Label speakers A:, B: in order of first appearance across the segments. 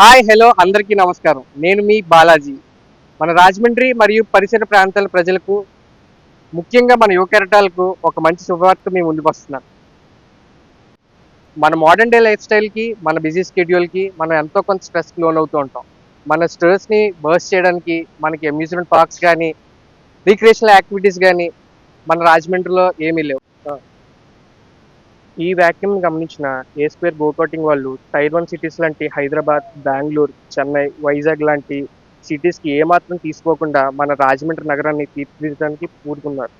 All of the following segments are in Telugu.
A: హాయ్ హలో అందరికీ నమస్కారం. నేను మీ బాలాజీ. మన రాజమండ్రి మరియు పరిసర ప్రాంతాల ప్రజలకు, ముఖ్యంగా మన యువ కెరటాలకు ఒక మంచి శుభవార్త మీ ముందుకు వస్తున్నాను. మన మోడర్న్ డే లైఫ్ స్టైల్కి, మన బిజీ షెడ్యూల్కి మనం ఎంతో కొంత స్ట్రెస్కి లోన్ అవుతూ ఉంటాం. మన స్ట్రెస్ని బర్స్ట్ చేయడానికి మనకి అమ్యూజ్మెంట్ పార్క్స్ కానీ, రిక్రియేషనల్ యాక్టివిటీస్ కానీ మన రాజమండ్రిలో ఏమీ లేవు. ఈ వ్యాక్యూమ్ గమనించిన ఏ స్క్వేర్ గోకాటింగ్ వాళ్ళు టైర్ 1 సిటీస్ లాంటి హైదరాబాద్, బెంగళూరు, చెన్నై, వైజాగ్ లాంటి సిటీస్కి ఏమాత్రం తీసుకోకుండా మన రాజమండ్రి నగరాన్ని తీర్చిదిద్దడానికి పూనుకున్నారు.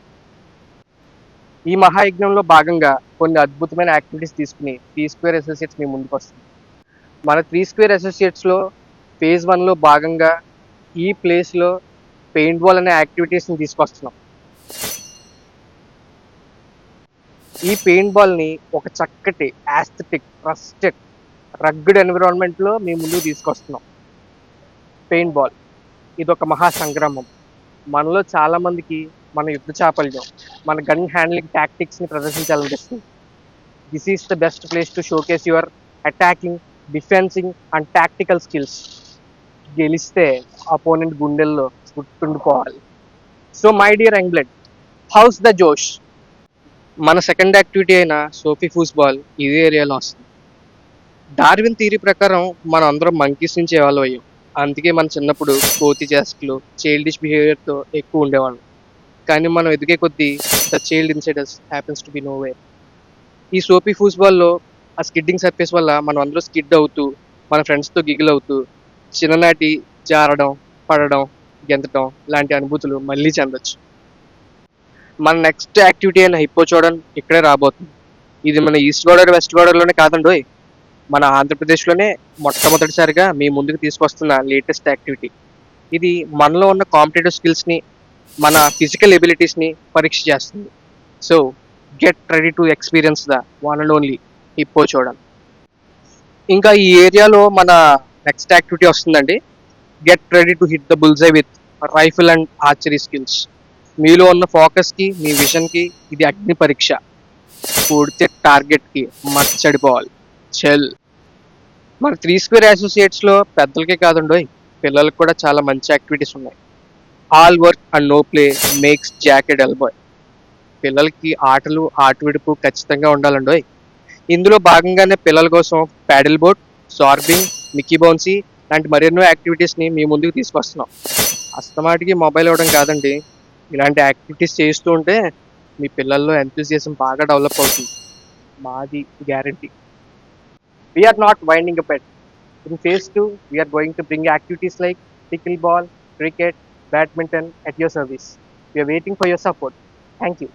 A: ఈ మహాయజ్ఞంలో భాగంగా కొన్ని అద్భుతమైన యాక్టివిటీస్ తీసుకుని త్రీ స్క్వేర్ అసోసియేట్స్ మీ ముందుకు వస్తుంది. మన త్రీ స్క్వేర్ అసోసియేట్స్లో ఫేజ్ 1లో భాగంగా ఈ ప్లేస్లో పెయింట్ బాల్ అనే యాక్టివిటీస్ని తీసుకొస్తున్నాం. ఈ పెయింట్ బాల్ని ఒక చక్కటి యాస్థెటిక్, రస్టిక్, రగ్డ్ ఎన్విరాన్మెంట్లో మీ ముందుకు తీసుకొస్తున్నాం. పెయింట్ బాల్ ఇది ఒక మహా సంగ్రామం. మనలో చాలామందికి మన యుద్ధ చాపల్యం, మన గన్ హ్యాండ్లింగ్ టాక్టిక్స్ని ప్రదర్శించాలనిపిస్తుంది. This is the best place to showcase your attacking, defensing and tactical skills. గెలిస్తే అపోనెంట్ గుండెల్లో గుర్తుండిపోవాలి. So my dear young blood, how's the josh. మన సెకండ్ యాక్టివిటీ అయిన సోఫీ ఫూస్బాల్ ఇదే ఏరియాలో వస్తుంది. డార్విన్ థియరీ ప్రకారం మనం అందరం మంకీస్ నుంచి ఎవాల్వ్ అయ్యాం. అందుకే మన చిన్నప్పుడు కోతి చేష్టలు, చైల్డిష్ బిహేవియర్తో ఎక్కువ ఉండేవాళ్ళం. కానీ మనం ఎదిగే కొద్దీ the child inside us happens to be know where. ఈ సోఫీ ఫూస్బాల్లో ఆ స్కిడ్డింగ్ సర్ఫేస్ వల్ల మనం అందరూ స్కిడ్ అవుతూ, మన ఫ్రెండ్స్తో గిగిల్ అవుతూ, చిన్ననాటి జారడం, పడడం, గెంతడం లాంటి అనుభూతులు మళ్ళీ చెందొచ్చు. మన నెక్స్ట్ యాక్టివిటీ అయిన హిప్పో చూడడం ఇక్కడే రాబోతుంది. ఇది మన ఈస్ట్ గోదావరి, వెస్ట్ గోదావరిలోనే కాదండోయ్, మన ఆంధ్రప్రదేశ్లోనే మొట్టమొదటిసారిగా మీ ముందుకు తీసుకొస్తున్న లేటెస్ట్ యాక్టివిటీ. ఇది మనలో ఉన్న కాంపిటేటివ్ స్కిల్స్ని, మన ఫిజికల్ ఎబిలిటీస్ని పరీక్ష చేస్తుంది. So get ready to experience the one and only hippo చూడడం. ఇంకా ఈ ఏరియాలో మన నెక్స్ట్ యాక్టివిటీ వస్తుందండి. Get ready to hit the bullseye with rifle and archery skills. మీలో ఉన్న ఫోకస్కి, మీ విజన్కి ఇది అగ్ని పరీక్ష. పూడితే టార్గెట్కి మచ్చడిపోవాలి. చెల్. మన త్రీ స్క్వేర్ అసోసియేట్స్లో పెద్దలకే కాదండోయ్, పిల్లలకు కూడా చాలా మంచి యాక్టివిటీస్ ఉన్నాయి. All work and no play makes Jack a dull boy. పిల్లలకి ఆటలు, ఆటవిడుపు ఖచ్చితంగా ఉండాలండోయ్. ఇందులో భాగంగానే పిల్లల కోసం paddle boat, zorbing, Mickey bouncy లాంటి మరెన్నో యాక్టివిటీస్ని మీ ముందుకు తీసుకొస్తున్నాం. అస్తమాటికి మొబైల్ ఇవ్వడం కాదండి, ఇలాంటి యాక్టివిటీస్ చేస్తూ ఉంటే మీ పిల్లల్లో ఎంతూజియాజం బాగా డెవలప్ అవుతుంది. మాది guarantee. We are not winding up yet. In phase 2, we are going to bring activities like pickleball, cricket, badminton at your service. We are waiting for your support. Thank you.